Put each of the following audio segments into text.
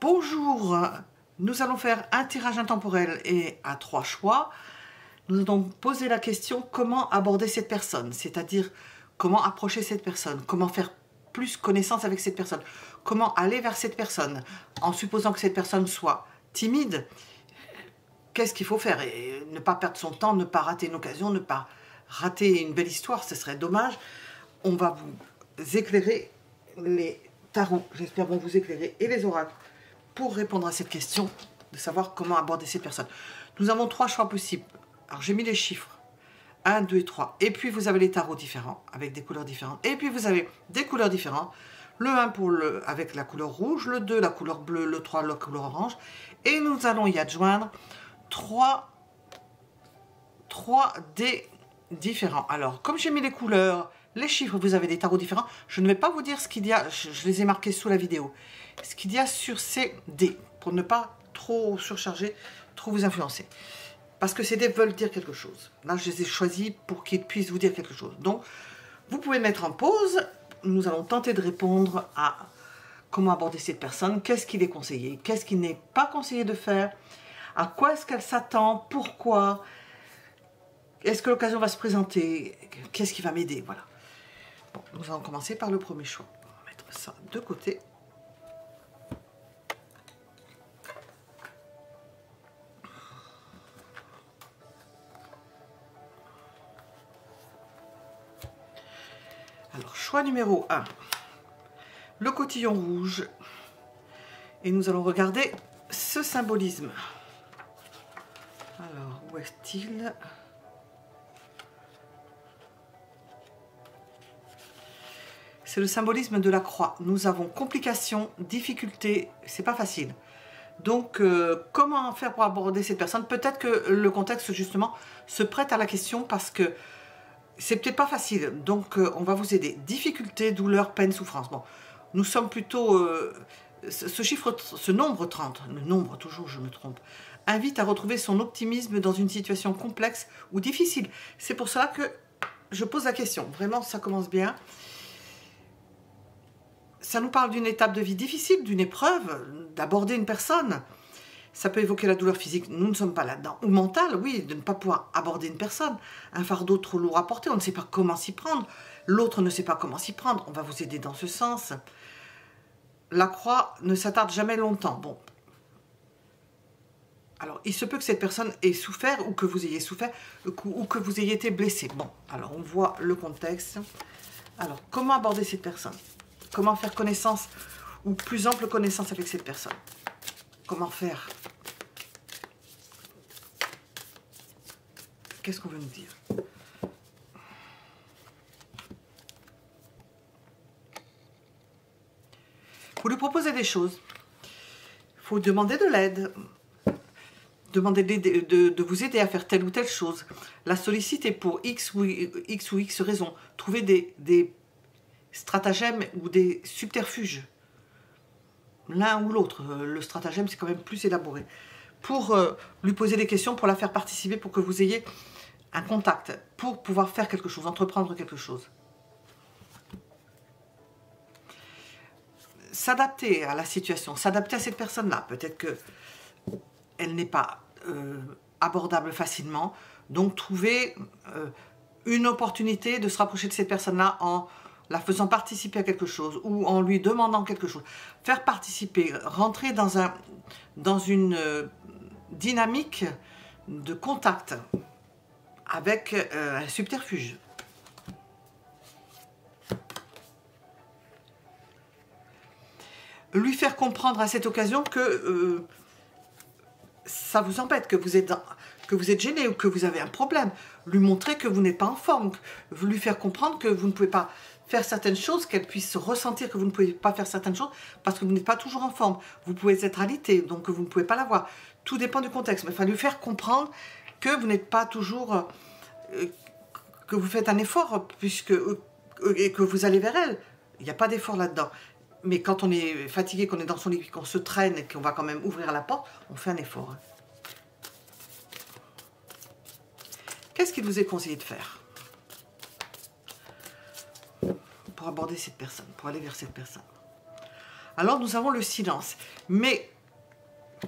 Bonjour, nous allons faire un tirage intemporel et à 3 choix. Nous allons poser la question comment aborder cette personne, c'est-à-dire comment approcher cette personne, comment faire plus connaissance avec cette personne, comment aller vers cette personne, en supposant que cette personne soit timide. Qu'est-ce qu'il faut faire et ne pas perdre son temps, ne pas rater une occasion, ne pas rater une belle histoire, ce serait dommage. On va vous éclairer, les tarots, j'espère vont vous éclairer, et les oracles, pour répondre à cette question, de savoir comment aborder ces personnes. Nous avons 3 choix possibles. Alors j'ai mis les chiffres, 1, 2 et 3. Et puis vous avez les tarots différents, avec des couleurs différentes. Et puis vous avez des couleurs différentes. Le 1 avec la couleur rouge, le 2 la couleur bleue, le 3 la couleur orange. Et nous allons y adjoindre 3 dés différents. Alors, comme j'ai mis les couleurs, les chiffres, vous avez des tarots différents, je ne vais pas vous dire ce qu'il y a, je les ai marqués sous la vidéo, ce qu'il y a sur ces dés, pour ne pas trop surcharger, trop vous influencer. Parce que ces dés veulent dire quelque chose. Là, je les ai choisis pour qu'ils puissent vous dire quelque chose. Donc, vous pouvez mettre en pause. Nous allons tenter de répondre à comment aborder cette personne, qu'est-ce qu'il est conseillé, qu'est-ce qu'il n'est pas conseillé de faire, à quoi est-ce qu'elle s'attend, pourquoi, est-ce que l'occasion va se présenter, qu'est-ce qui va m'aider, voilà. Bon, nous allons commencer par le premier choix. On va mettre ça de côté. Alors, choix numéro 1, le cotillon rouge. Et nous allons regarder ce symbolisme. Alors, où est-il? C'est le symbolisme de la croix. Nous avons complications, difficultés, c'est pas facile. Donc, comment faire pour aborder cette personne? Peut-être que le contexte, justement, se prête à la question parce que c'est peut-être pas facile. Donc, on va vous aider. Difficultés, douleurs, peine, souffrance. Bon, nous sommes plutôt... ce nombre 30, le nombre, toujours je me trompe, invite à retrouver son optimisme dans une situation complexe ou difficile. C'est pour cela que je pose la question. Vraiment, ça commence bien. Ça nous parle d'une étape de vie difficile, d'une épreuve, d'aborder une personne. Ça peut évoquer la douleur physique, nous ne sommes pas là-dedans. Ou mentale, oui, de ne pas pouvoir aborder une personne. Un fardeau trop lourd à porter, on ne sait pas comment s'y prendre. L'autre ne sait pas comment s'y prendre. On va vous aider dans ce sens. La croix ne s'attarde jamais longtemps. Bon. Alors, il se peut que cette personne ait souffert, ou que vous ayez souffert, ou que vous ayez été blessé. Bon, alors on voit le contexte. Alors, comment aborder cette personne? Comment faire connaissance, ou plus ample connaissance avec cette personne? Comment faire? Qu'est-ce qu'on veut nous dire? Vous lui proposez des choses. Il faut demander de l'aide. Demander de vous aider à faire telle ou telle chose. La solliciter pour X ou X raison. Trouver des stratagèmes ou des subterfuges. L'un ou l'autre. Le stratagème, c'est quand même plus élaboré. Pour lui poser des questions, pour la faire participer, pour que vous ayez un contact, pour pouvoir faire quelque chose, entreprendre quelque chose. S'adapter à la situation, s'adapter à cette personne-là. Peut-être qu'elle n'est pas abordable facilement. Donc, trouver une opportunité de se rapprocher de cette personne-là en la faisant participer à quelque chose ou en lui demandant quelque chose. Faire participer, rentrer dans une dynamique de contact avec un subterfuge. Lui faire comprendre à cette occasion que ça vous embête, que vous êtes gêné ou que vous avez un problème. Lui montrer que vous n'êtes pas en forme. Lui faire comprendre que vous ne pouvez pas faire certaines choses, qu'elle puisse ressentir que vous ne pouvez pas faire certaines choses parce que vous n'êtes pas toujours en forme. Vous pouvez être alité, donc vous ne pouvez pas l'avoir. Tout dépend du contexte. Mais il faut lui faire comprendre que vous n'êtes pas toujours... que vous faites un effort et que vous allez vers elle. Il n'y a pas d'effort là-dedans. Mais quand on est fatigué, qu'on est dans son lit, qu'on se traîne et qu'on va quand même ouvrir la porte, on fait un effort. Qu'est-ce qu'il vous est conseillé de faire pour aborder cette personne, pour aller vers cette personne? Alors nous avons le silence. Mais,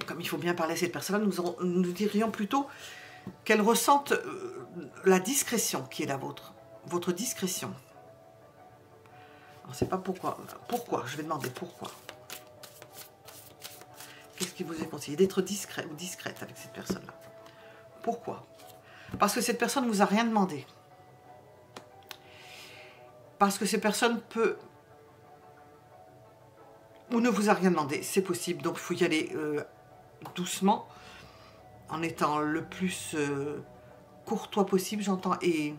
comme il faut bien parler à cette personne-là, nous dirions plutôt qu'elle ressente la discrétion qui est la vôtre. Votre discrétion. On ne sait pas pourquoi. Pourquoi? Je vais demander pourquoi. Qu'est-ce qui vous est conseillé? D'être discret ou discrète avec cette personne-là. Pourquoi? Parce que cette personne ne vous a rien demandé. Parce que cette personne peut... ou ne vous a rien demandé. C'est possible. Donc il faut y aller doucement. En étant le plus courtois possible, j'entends. Et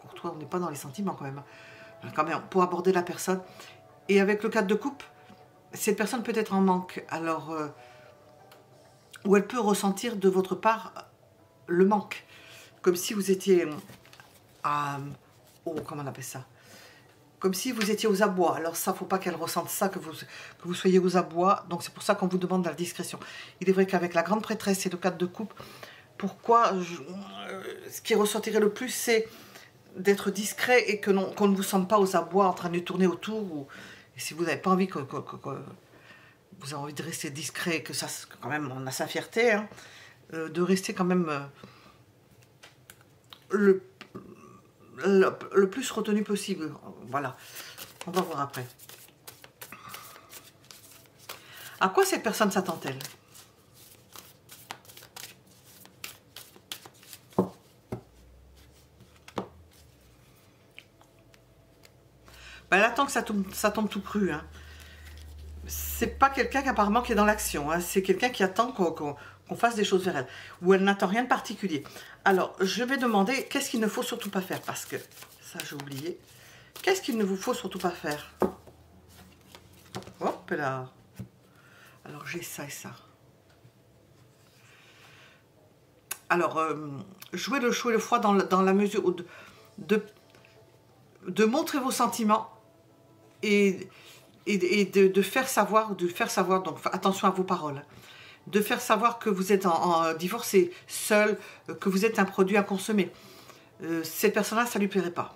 courtois, on n'est pas dans les sentiments quand même. Quand même, pour aborder la personne. Et avec le cadre de coupe, cette personne peut être en manque. Alors, ou elle peut ressentir de votre part le manque. Comme si vous étiez comment on appelle ça? Comme si vous étiez aux abois. Alors ça, faut pas qu'elle ressente ça, que vous soyez aux abois. Donc c'est pour ça qu'on vous demande de la discrétion. Il est vrai qu'avec la grande prêtresse et le cadre de coupe, ce qui ressortirait le plus, c'est d'être discret et qu'on ne vous sente pas aux abois en train de tourner autour. Et si vous n'avez pas envie vous avez envie de rester discret, que ça, quand même, on a sa fierté, hein, de rester quand même le plus retenu possible. Voilà, on va voir après. À quoi cette personne s'attend-elle? Ben, elle attend que ça tombe tout cru. Hein. C'est pas quelqu'un apparemment qui est dans l'action. Hein. C'est quelqu'un qui attend qu'on fasse des choses vers elle. Ou elle n'attend rien de particulier. Alors, je vais demander qu'est-ce qu'il ne faut surtout pas faire. Parce que, ça j'ai oublié. Qu'est-ce qu'il ne vous faut surtout pas faire? Hop là. Alors, j'ai ça et ça. Alors, jouer le chaud et le froid dans la mesure où de montrer vos sentiments et de faire savoir, donc attention à vos paroles, de faire savoir que vous êtes divorcé, seul, que vous êtes un produit à consommer. Cette personne-là, ça ne lui plairait pas.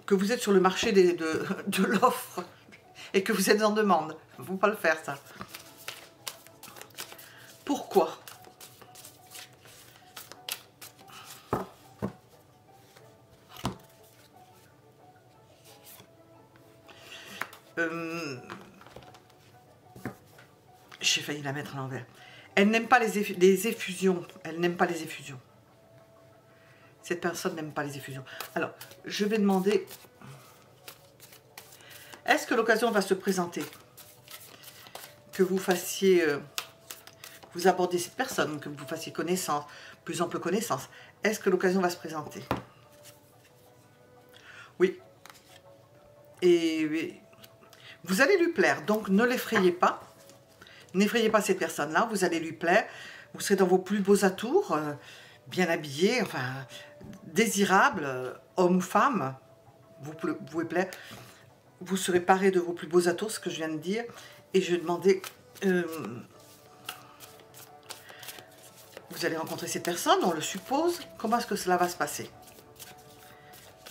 Que vous êtes sur le marché de l'offre et que vous êtes en demande. Il ne faut pas le faire, ça. Pourquoi? J'ai failli la mettre à l'envers. Elle n'aime pas les effusions. Elle n'aime pas les effusions. Cette personne n'aime pas les effusions. Alors, je vais demander... Est-ce que l'occasion va se présenter? Que vous fassiez... vous abordiez cette personne, que vous fassiez connaissance, plus ample connaissance. Est-ce que l'occasion va se présenter? Oui. Et vous allez lui plaire, donc ne l'effrayez pas. N'effrayez pas cette personne-là, vous allez lui plaire. Vous serez dans vos plus beaux atours, bien habillé, enfin, désirable, homme ou femme. Vous pouvez plaire. Vous serez paré de vos plus beaux atours, ce que je viens de dire. Et je vais demander... vous allez rencontrer cette personne, on le suppose. Comment est-ce que cela va se passer?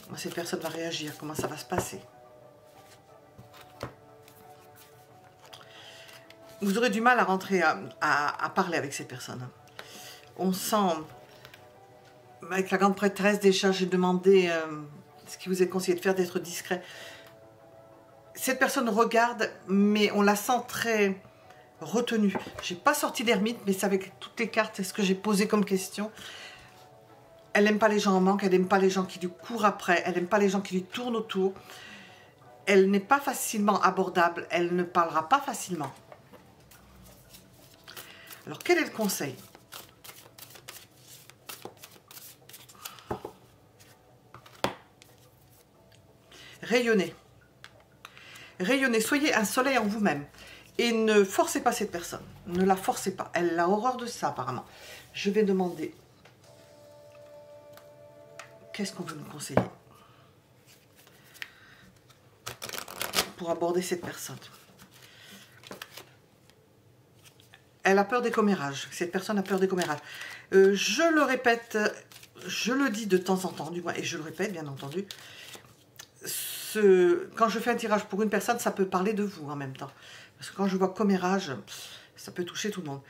Comment cette personne va réagir? Comment ça va se passer? Vous aurez du mal à rentrer, à parler avec cette personne. On sent, avec la grande prêtresse, déjà, j'ai demandé ce qui vous est conseillé de faire, d'être discret. Cette personne regarde, mais on la sent très retenue. Je n'ai pas sorti l'ermite, mais c'est avec toutes les cartes, c'est ce que j'ai posé comme question. Elle n'aime pas les gens en manque, elle n'aime pas les gens qui lui courent après, elle n'aime pas les gens qui lui tournent autour. Elle n'est pas facilement abordable, elle ne parlera pas facilement. Alors, quel est le conseil? Rayonnez. Rayonnez, soyez un soleil en vous-même. Et ne forcez pas cette personne. Ne la forcez pas. Elle a horreur de ça, apparemment. Je vais demander... Qu'est-ce qu'on veut nous conseiller pour aborder cette personne? Elle a peur des commérages. Cette personne a peur des commérages. Je le répète, je le dis de temps en temps, du moins, et je le répète, bien entendu. quand je fais un tirage pour une personne, ça peut parler de vous en même temps. Parce que quand je vois commérage, ça peut toucher tout le monde.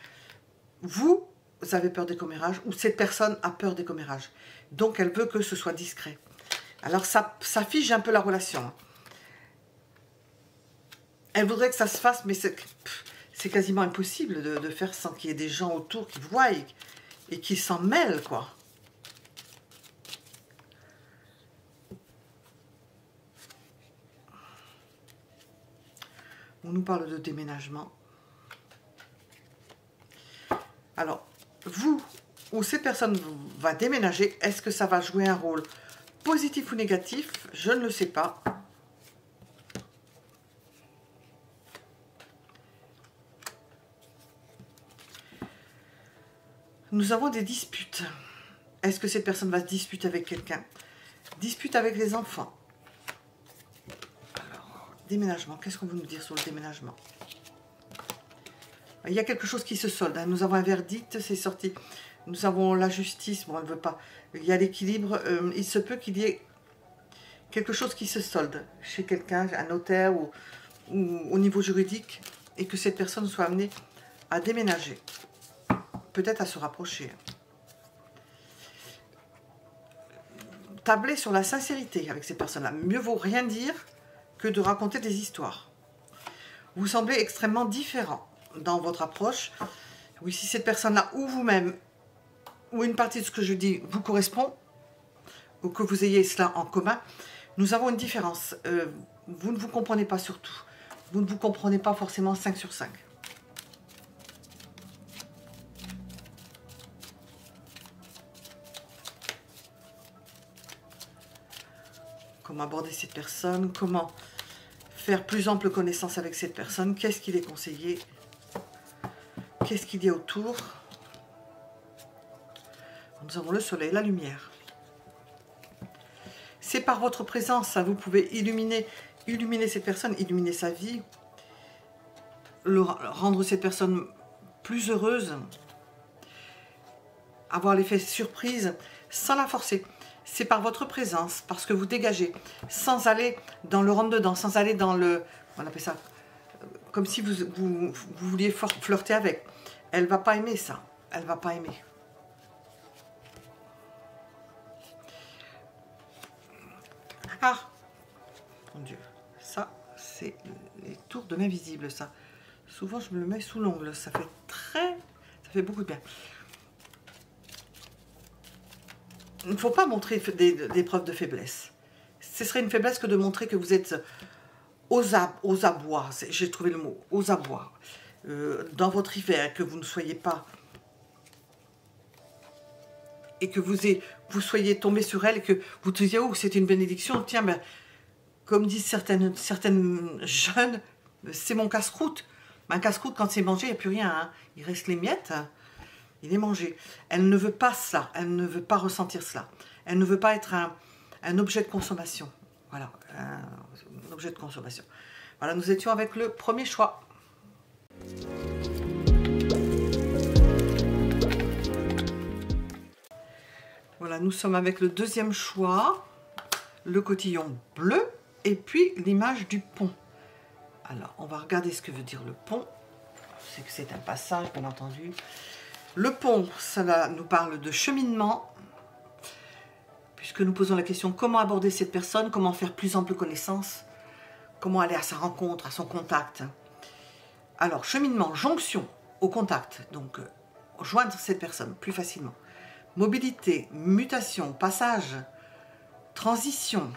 Vous avez peur des commérages ou cette personne a peur des commérages. Donc, elle veut que ce soit discret. Alors, ça fige un peu la relation. Elle voudrait que ça se fasse, mais c'est quasiment impossible de faire sans qu'il y ait des gens autour qui voient et qui s'en mêlent, quoi. On nous parle de déménagement. Alors, vous ou cette personne va déménager, est-ce que ça va jouer un rôle positif ou négatif? Je ne le sais pas. Nous avons des disputes. Est-ce que cette personne va se disputer avec quelqu'un? Dispute avec les enfants. Alors, déménagement. Qu'est-ce qu'on veut nous dire sur le déménagement? Il y a quelque chose qui se solde. Hein. Nous avons un verdict, c'est sorti. Nous avons la justice. Bon, elle ne veut pas. Il y a l'équilibre. Il se peut qu'il y ait quelque chose qui se solde chez quelqu'un, un notaire ou au niveau juridique, et que cette personne soit amenée à déménager. Peut-être à se rapprocher. Tablez sur la sincérité avec ces personnes-là. Mieux vaut rien dire que de raconter des histoires. Vous semblez extrêmement différent dans votre approche. Oui, si cette personne-là, ou vous-même, ou une partie de ce que je dis vous correspond, ou que vous ayez cela en commun, nous avons une différence. Vous ne vous comprenez pas surtout. Vous ne vous comprenez pas forcément 5 sur 5. Comment aborder cette personne, comment faire plus ample connaissance avec cette personne, qu'est-ce qu'il est conseillé, qu'est-ce qu'il y a autour. Nous avons le soleil, la lumière. C'est par votre présence, hein, vous pouvez illuminer cette personne, illuminer sa vie, rendre cette personne plus heureuse, avoir l'effet surprise, sans la forcer. C'est par votre présence, parce que vous dégagez, sans aller dans le rentre-dedans, sans aller dans le... On appelle ça comme si vous vouliez flirter avec. Elle ne va pas aimer ça. Elle ne va pas aimer. Ah, mon Dieu. Ça, c'est les tours de l'invisible, ça. Souvent, je me le mets sous l'ongle. Ça fait beaucoup de bien. Il ne faut pas montrer des preuves de faiblesse. Ce serait une faiblesse que de montrer que vous êtes aux abois. J'ai trouvé le mot, aux abois. Dans votre hiver, que vous ne soyez pas... Et que vous soyez tombé sur elle et que vous disiez, oh, c'est une bénédiction. Tiens, ben, comme disent certaines jeunes, c'est mon casse-croûte. Un casse-croûte, quand c'est mangé, il n'y a plus rien. Hein. Il reste les miettes. Il est mangé. Elle ne veut pas cela. Elle ne veut pas ressentir cela. Elle ne veut pas être un objet de consommation. Voilà, un objet de consommation. Voilà, nous étions avec le premier choix. Voilà, nous sommes avec le deuxième choix. Le cotillon bleu et puis l'image du pont. Alors, on va regarder ce que veut dire le pont. C'est que c'est un passage, bien entendu. Le pont, ça nous parle de cheminement, puisque nous posons la question comment aborder cette personne, comment faire plus ample connaissance, comment aller à sa rencontre, à son contact. Alors, cheminement, jonction au contact, donc joindre cette personne plus facilement. Mobilité, mutation, passage, transition.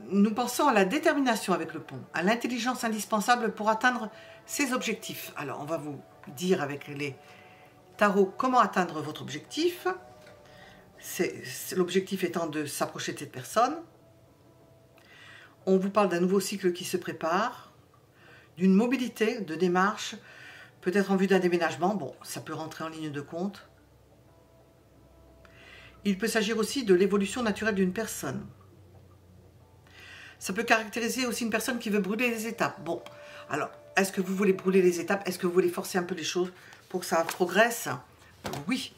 Nous pensons à la détermination avec le pont, à l'intelligence indispensable pour atteindre ses objectifs. Alors, on va vous dire avec les tarots comment atteindre votre objectif. L'objectif étant de s'approcher de cette personne. On vous parle d'un nouveau cycle qui se prépare, d'une mobilité, de démarche, peut-être en vue d'un déménagement. Bon, ça peut rentrer en ligne de compte. Il peut s'agir aussi de l'évolution naturelle d'une personne. Ça peut caractériser aussi une personne qui veut brûler les étapes. Bon, alors, est-ce que vous voulez brûler les étapes? Est-ce que vous voulez forcer un peu les choses pour que ça progresse? Oui.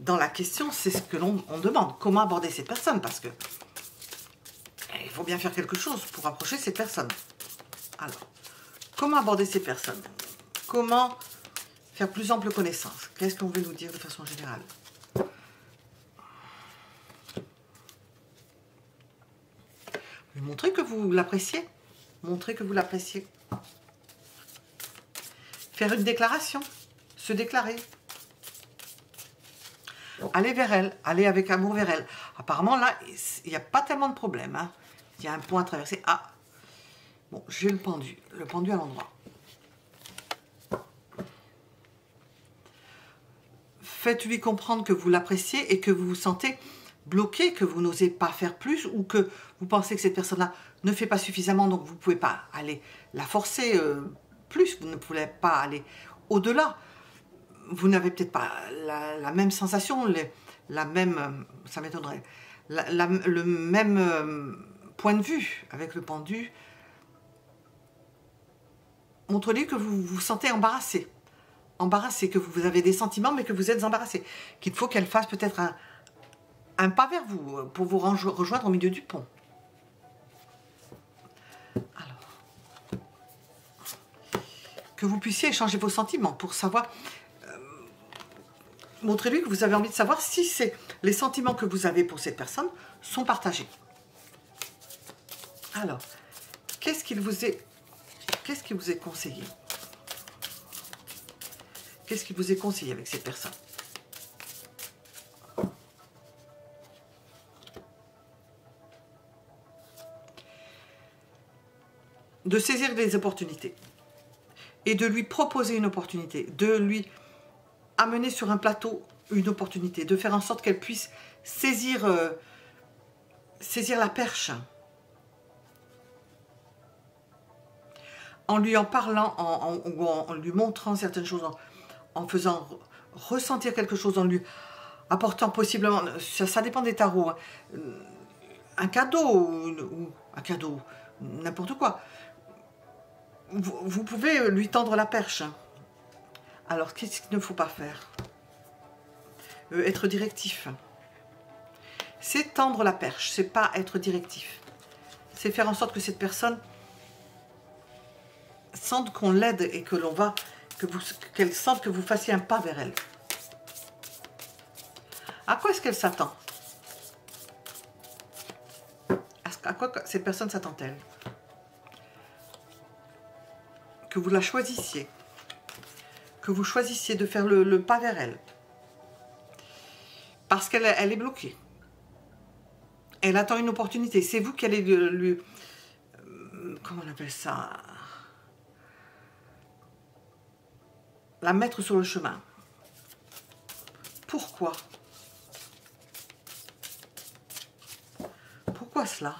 dans la question, c'est ce que l'on demande. Comment aborder cette personne? Parce que il faut bien faire quelque chose pour approcher cette personne. Alors, comment aborder ces personnes? Comment faire plus ample connaissance? Qu'est-ce qu'on veut nous dire de façon générale? Montrez que vous l'appréciez. Montrez que vous l'appréciez. Faire une déclaration. Se déclarer. Aller vers elle. Aller avec amour vers elle. Apparemment, là, il n'y a pas tellement de problème. Hein. Il y a un point à traverser. Ah, bon, j'ai le pendu. Le pendu à l'endroit. Faites-lui comprendre que vous l'appréciez et que vous vous sentez bloqué, que vous n'osez pas faire plus ou que vous pensez que cette personne-là ne fait pas suffisamment, donc vous ne pouvez pas aller la forcer plus, vous ne pouvez pas aller au-delà. Vous n'avez peut-être pas la même sensation, la même, ça m'étonnerait, le même point de vue avec le pendu. Montrez-lui que vous vous sentez embarrassé. Embarrassé, que vous avez des sentiments mais que vous êtes embarrassé. Qu'il faut qu'elle fasse peut-être un pas vers vous pour vous rejoindre au milieu du pont. Alors, que vous puissiez échanger vos sentiments pour savoir... montrez-lui que vous avez envie de savoir si les sentiments que vous avez pour cette personne sont partagés. Alors, qu'est-ce qu'il vous est conseillé? Qu'est-ce qui vous est conseillé avec cette personne? De saisir des opportunités et de lui proposer une opportunité, de lui amener sur un plateau une opportunité, de faire en sorte qu'elle puisse saisir la perche en lui en parlant, en lui montrant certaines choses, en faisant ressentir quelque chose, en lui apportant possiblement, ça dépend des tarots, hein, un cadeau ou un cadeau, n'importe quoi. Vous pouvez lui tendre la perche. Alors, qu'est-ce qu'il ne faut pas faire? Être directif. C'est tendre la perche, c'est pas être directif. C'est faire en sorte que cette personne sente qu'on l'aide et que qu'elle sente que vous fassiez un pas vers elle. À quoi est-ce qu'elle s'attend? À quoi cette personne s'attend-elle? Que vous la choisissiez. Que vous choisissiez de faire le pas vers elle. Parce qu'elle est bloquée. Elle attend une opportunité. C'est vous qui allez lui... Comment on appelle ça? La mettre sur le chemin. Pourquoi? Pourquoi cela?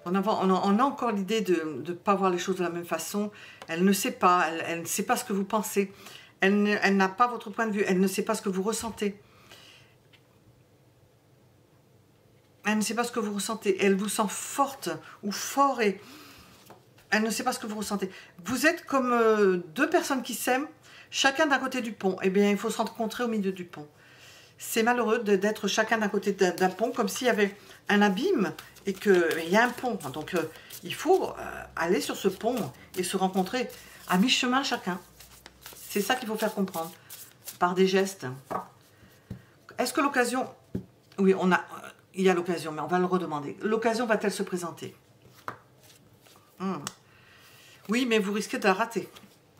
On a encore l'idée de ne pas voir les choses de la même façon. Elle ne sait pas, elle ne sait pas ce que vous pensez. Elle n'a pas votre point de vue. Elle ne sait pas ce que vous ressentez. Elle ne sait pas ce que vous ressentez. Elle vous sent forte ou fort et elle ne sait pas ce que vous ressentez. Vous êtes comme deux personnes qui s'aiment, chacun d'un côté du pont. Eh bien, il faut se rencontrer au milieu du pont. C'est malheureux d'être chacun d'un côté d'un pont, comme s'il y avait un abîme et qu'il y a un pont. Donc, il faut aller sur ce pont et se rencontrer à mi-chemin chacun. C'est ça qu'il faut faire comprendre, par des gestes. Est-ce que l'occasion... Oui, il y a l'occasion, mais on va le redemander. L'occasion va-t-elle se présenter? Oui, mais vous risquez de la rater.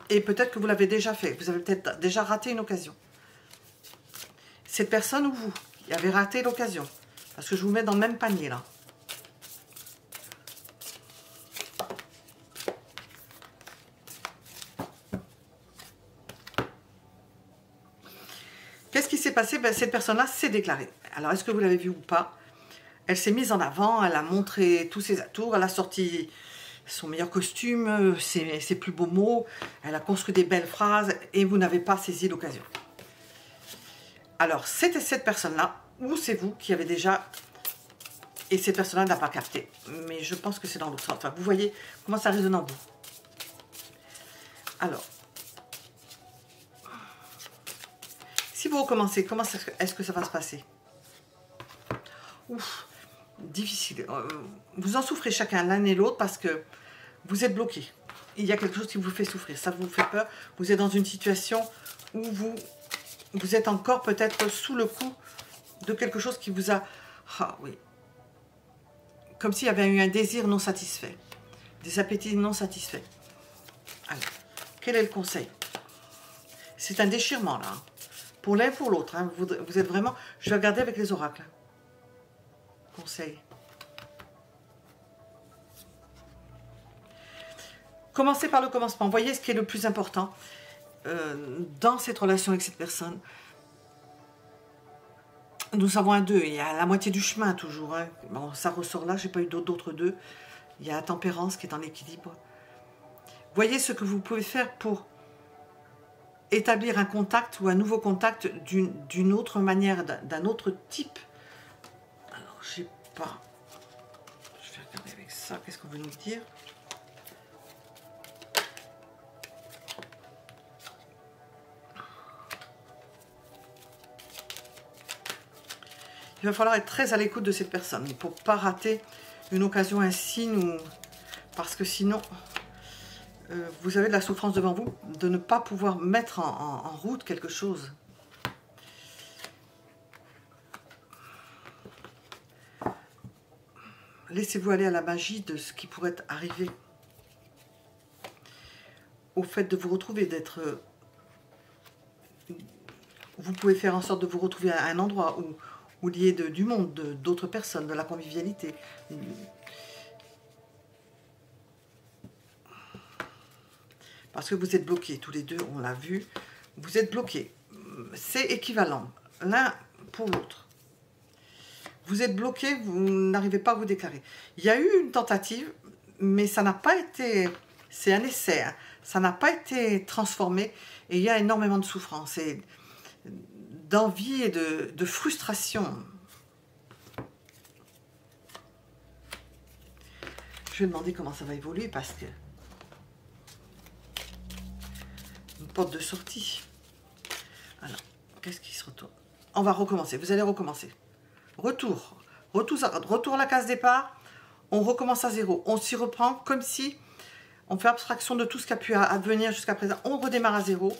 Et peut-être que vous l'avez déjà fait. Vous avez peut-être déjà raté une occasion. Cette personne ou vous qui avez raté l'occasion. Parce que je vous mets dans le même panier, là. Qu'est-ce qui s'est passé? Ben, cette personne-là s'est déclarée. Alors, est-ce que vous l'avez vu ou pas? Elle s'est mise en avant, elle a montré tous ses atours, elle a sorti son meilleur costume, ses plus beaux mots, elle a construit des belles phrases et vous n'avez pas saisi l'occasion. Alors, c'était cette personne-là ou c'est vous qui avez déjà... Et cette personne-là n'a pas capté. Mais je pense que c'est dans l'autre sens. Enfin, vous voyez comment ça résonne en vous. Alors, Si vous recommencez, comment est-ce que ça va se passer? Ouf, difficile. Vous en souffrez chacun l'un et l'autre parce que vous êtes bloqué. Il y a quelque chose qui vous fait souffrir, ça vous fait peur. Vous êtes dans une situation où vous êtes encore peut-être sous le coup de quelque chose qui vous a... Ah oui. Comme s'il y avait eu un désir non satisfait. Des appétits non satisfaits. Alors, quel est le conseil? C'est un déchirement là. Pour l'un pour l'autre. Hein. Vous êtes vraiment... Je vais regarder avec les oracles. Conseil. Commencez par le commencement. Voyez ce qui est le plus important dans cette relation avec cette personne. Nous avons un 2. Il y a la moitié du chemin toujours. Hein. Bon, ça ressort là. Je n'ai pas eu d'autres 2. Il y a la tempérance qui est en équilibre. Voyez ce que vous pouvez faire pour établir un contact ou un nouveau contact d'une autre manière, d'un autre type. Alors, je sais pas. Je vais regarder avec ça. Qu'est-ce qu'on veut nous dire? Il va falloir être très à l'écoute de cette personne pour ne pas rater une occasion, un signe, ou... parce que sinon, vous avez de la souffrance devant vous de ne pas pouvoir mettre en route quelque chose. Laissez-vous aller à la magie de ce qui pourrait arriver. Au fait de vous retrouver, d'être... Vous pouvez faire en sorte de vous retrouver à un endroit où il y ait du monde, d'autres personnes, de la convivialité. Parce que vous êtes bloqués, tous les deux, on l'a vu. Vous êtes bloqués. C'est équivalent, l'un pour l'autre. Vous êtes bloqués, vous n'arrivez pas à vous déclarer. Il y a eu une tentative, mais ça n'a pas été... C'est un essai, hein. Ça n'a pas été transformé. Et il y a énormément de souffrance et d'envie et de frustration. Je vais demander comment ça va évoluer parce que... Une porte de sortie. Alors, qu'est-ce qui se retourne? On va recommencer, vous allez recommencer. Retour à la case départ, on recommence à zéro. On s'y reprend comme si on fait abstraction de tout ce qui a pu advenir jusqu'à présent. On redémarre à zéro.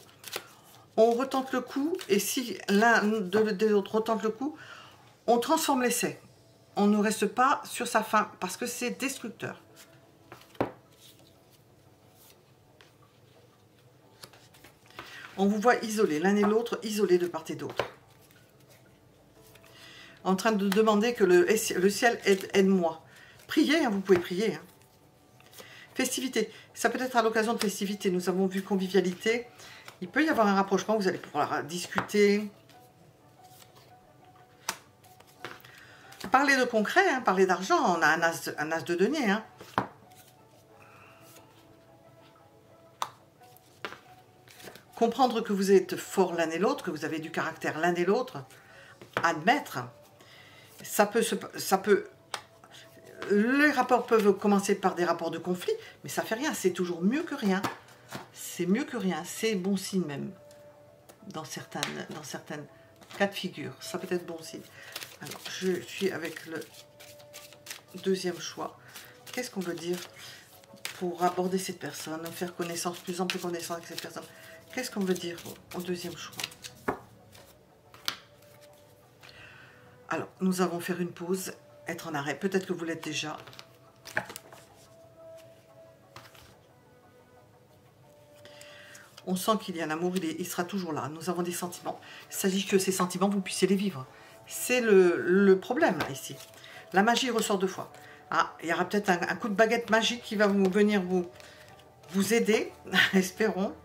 On retente le coup, et si l'un des autres retente le coup, on transforme l'essai. On ne reste pas sur sa fin, parce que c'est destructeur. On vous voit isolés, l'un et l'autre, isolés de part et d'autre. En train de demander que le ciel aide-moi. Priez, hein, vous pouvez prier. Hein. Festivité, ça peut être à l'occasion de festivité. Nous avons vu convivialité. Il peut y avoir un rapprochement, vous allez pouvoir discuter. Parler de concret, hein, parler d'argent. On a un as de denier. Hein. Comprendre que vous êtes forts l'un et l'autre, que vous avez du caractère l'un et l'autre. Admettre. Ça peut... Les rapports peuvent commencer par des rapports de conflit, mais ça fait rien. C'est toujours mieux que rien. C'est mieux que rien. C'est bon signe même. Dans certaines cas de figure. Ça peut être bon signe. Alors, je suis avec le deuxième choix. Qu'est-ce qu'on veut dire pour aborder cette personne, faire connaissance, plus ample connaissance avec cette personne? Qu'est-ce qu'on veut dire au deuxième choix? Alors, nous allons faire une pause, être en arrêt. Peut-être que vous l'êtes déjà. On sent qu'il y a un amour, il sera toujours là. Nous avons des sentiments. Il s'agit que ces sentiments, vous puissiez les vivre. C'est le problème, là, ici. La magie ressort 2 fois. Ah, il y aura peut-être un coup de baguette magique qui va venir vous aider, espérons.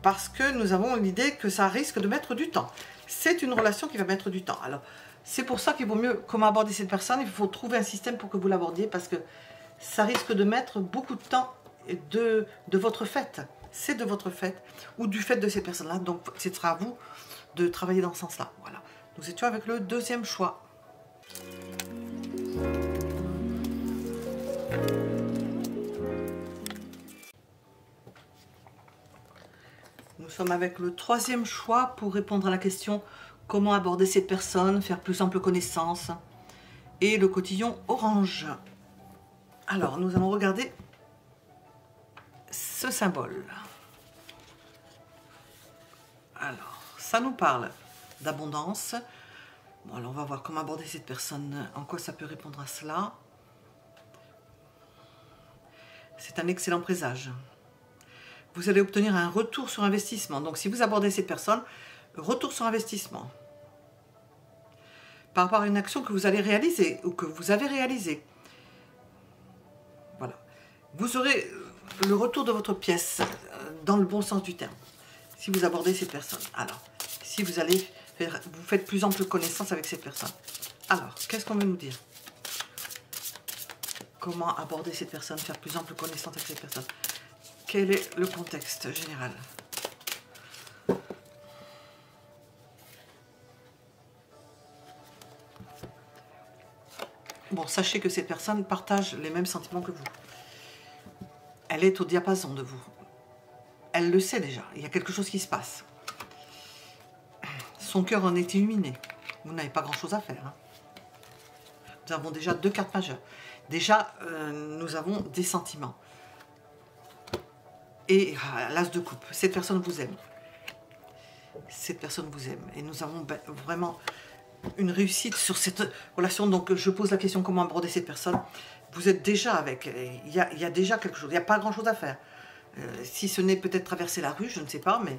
Parce que nous avons l'idée que ça risque de mettre du temps. C'est une relation qui va mettre du temps. Alors, c'est pour ça qu'il vaut mieux, comment aborder cette personne, il faut trouver un système pour que vous l'abordiez, parce que ça risque de mettre beaucoup de temps de votre fait. C'est de votre fait, ou du fait de cette personne-là. Donc, ce sera à vous de travailler dans ce sens-là. Voilà. Nous étions avec le deuxième choix. Nous sommes avec le troisième choix pour répondre à la question comment aborder cette personne, faire plus ample connaissance. Et le cotillon orange. Alors, nous allons regarder ce symbole. Alors, ça nous parle d'abondance. Bon, alors on va voir comment aborder cette personne, en quoi ça peut répondre à cela. C'est un excellent présage. Vous allez obtenir un retour sur investissement. Donc, si vous abordez cette personne, retour sur investissement. Par rapport à une action que vous allez réaliser ou que vous avez réalisée. Voilà. Vous aurez le retour de votre pièce dans le bon sens du terme. Si vous abordez cette personne. Alors, si vous allez faire, vous faites plus ample connaissance avec cette personne. Alors, qu'est-ce qu'on veut nous dire? Comment aborder cette personne, faire plus ample connaissance avec cette personne? Quel est le contexte général? Bon, sachez que cette personne partage les mêmes sentiments que vous. Elle est au diapason de vous. Elle le sait déjà, il y a quelque chose qui se passe. Son cœur en est illuminé. Vous n'avez pas grand-chose à faire. Hein. Nous avons déjà 2 cartes majeures. Déjà, nous avons des sentiments. Et l'as de coupe. Cette personne vous aime. Cette personne vous aime. Et nous avons vraiment une réussite sur cette relation. Donc, je pose la question comment aborder cette personne. Vous êtes déjà avec. Il y a déjà quelque chose. Il n'y a pas grand-chose à faire. Si ce n'est peut-être traverser la rue, je ne sais pas, mais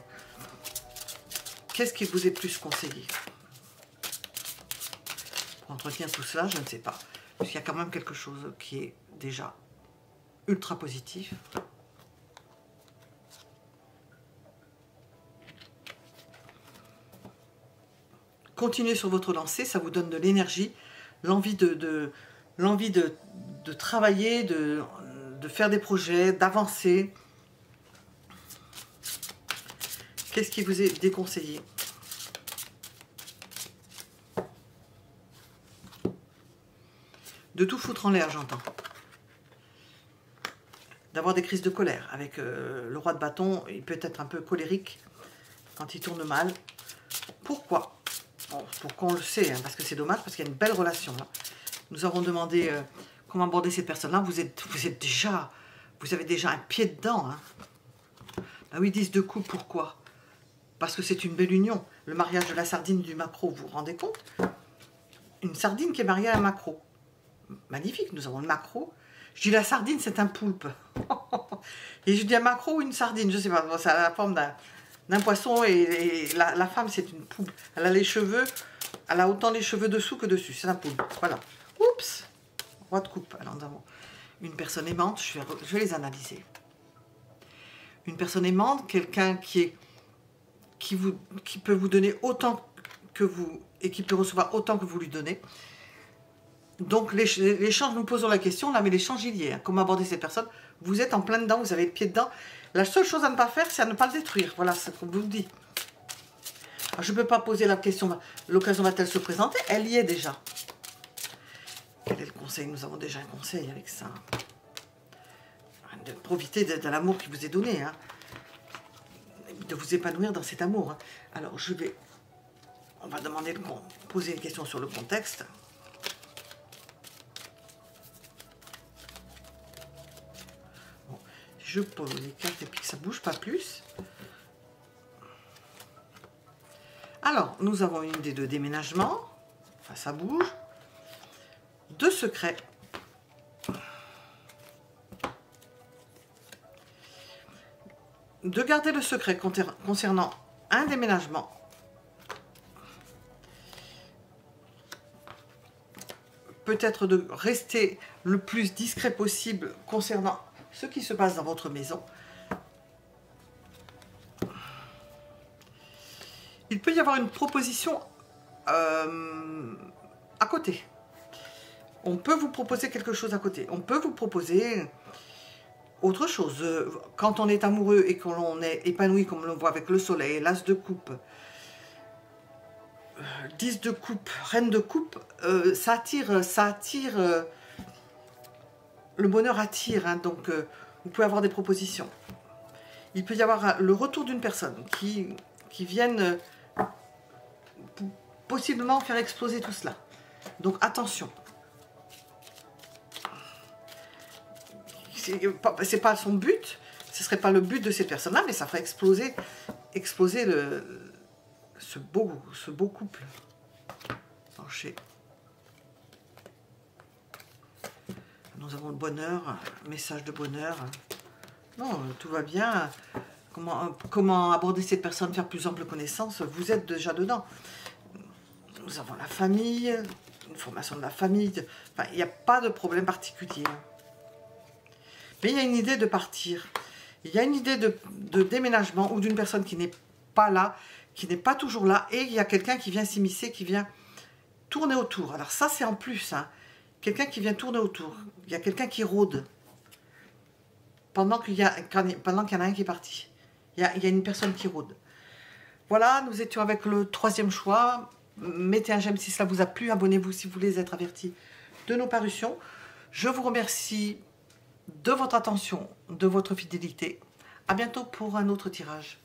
qu'est-ce qui vous est plus conseillé? Pour entretenir tout cela, je ne sais pas. Parce qu'il y a quand même quelque chose qui est déjà ultra positif. Continuez sur votre lancée, ça vous donne de l'énergie, l'envie de travailler, de faire des projets, d'avancer. Qu'est-ce qui vous est déconseillé? De tout foutre en l'air, j'entends. D'avoir des crises de colère. Avec le roi de bâton, il peut être un peu colérique quand il tourne mal. Pourquoi? Bon, pourquoi on le sait, hein, parce que c'est dommage, parce qu'il y a une belle relation. Là. Nous avons demandé comment aborder cette personne-là. Vous avez déjà un pied dedans. Hein. Ah oui, 10 de coupe, pourquoi? Parce que c'est une belle union. Le mariage de la sardine du maquereau, vous vous rendez compte? Une sardine qui est mariée à un maquereau. Magnifique, nous avons le maquereau. Je dis la sardine, c'est un poulpe. Et je dis un maquereau ou une sardine, je ne sais pas. Bon, ça a la forme d'un poisson et la femme, c'est une poule. Elle a les cheveux, elle a autant les cheveux dessous que dessus. C'est un poulpe. Voilà. Oups! Roi de coupe. Alors, nous avons une personne aimante. Je vais les analyser. Une personne aimante, quelqu'un qui peut vous donner autant que vous et qui peut recevoir autant que vous lui donnez. Donc l'échange, nous posons la question là, mais l'échange il y est. Hein. Comment aborder cette personne? Vous êtes en plein dedans, vous avez le pied dedans. La seule chose à ne pas faire, c'est à ne pas le détruire. Voilà, c'est ce qu'on vous le dit. Alors, je ne peux pas poser la question, l'occasion va-t-elle se présenter? Elle y est déjà. Quel est le conseil? Nous avons déjà un conseil avec ça. De profiter de l'amour qui vous est donné. Hein. De vous épanouir dans cet amour. Hein. Alors, on va poser une question sur le contexte. Bon, je pose les cartes et puis que ça ne bouge pas plus. Alors, nous avons une idée de déménagement. Enfin, ça bouge. 2 secrets. De garder le secret concernant un déménagement. Peut-être de rester le plus discret possible concernant ce qui se passe dans votre maison. Il peut y avoir une proposition à côté. On peut vous proposer quelque chose à côté. On peut vous proposer autre chose. Quand on est amoureux et qu'on est épanoui, comme on le voit avec le soleil, l'as de coupe, 10 de coupe, reine de coupe, ça attire, le bonheur attire, hein, donc vous pouvez avoir des propositions. il peut y avoir le retour d'une personne qui vienne possiblement faire exploser tout cela. Donc attention. C'est pas son but, ce serait pas le but de cette personne-là, mais ça ferait exploser ce beau couple. Penché. Nous avons le bonheur, message de bonheur. Non, tout va bien. Comment aborder cette personne, faire plus ample connaissance, vous êtes déjà dedans. Nous avons la famille, une formation de la famille. Enfin, il n'y a pas de problème particulier. Mais il y a une idée de partir. Il y a une idée de déménagement ou d'une personne qui n'est pas là, qui n'est pas toujours là. Et il y a quelqu'un qui vient s'immiscer, qui vient tourner autour. Alors ça, c'est en plus. Hein. Quelqu'un qui vient tourner autour. Il y a quelqu'un qui rôde. Pendant qu'il y en a un qui est parti. Il y a une personne qui rôde. Voilà, nous étions avec le 3e choix. Mettez un j'aime si cela vous a plu. Abonnez-vous si vous voulez être averti de nos parutions. Je vous remercie de votre attention, de votre fidélité. À bientôt pour un autre tirage.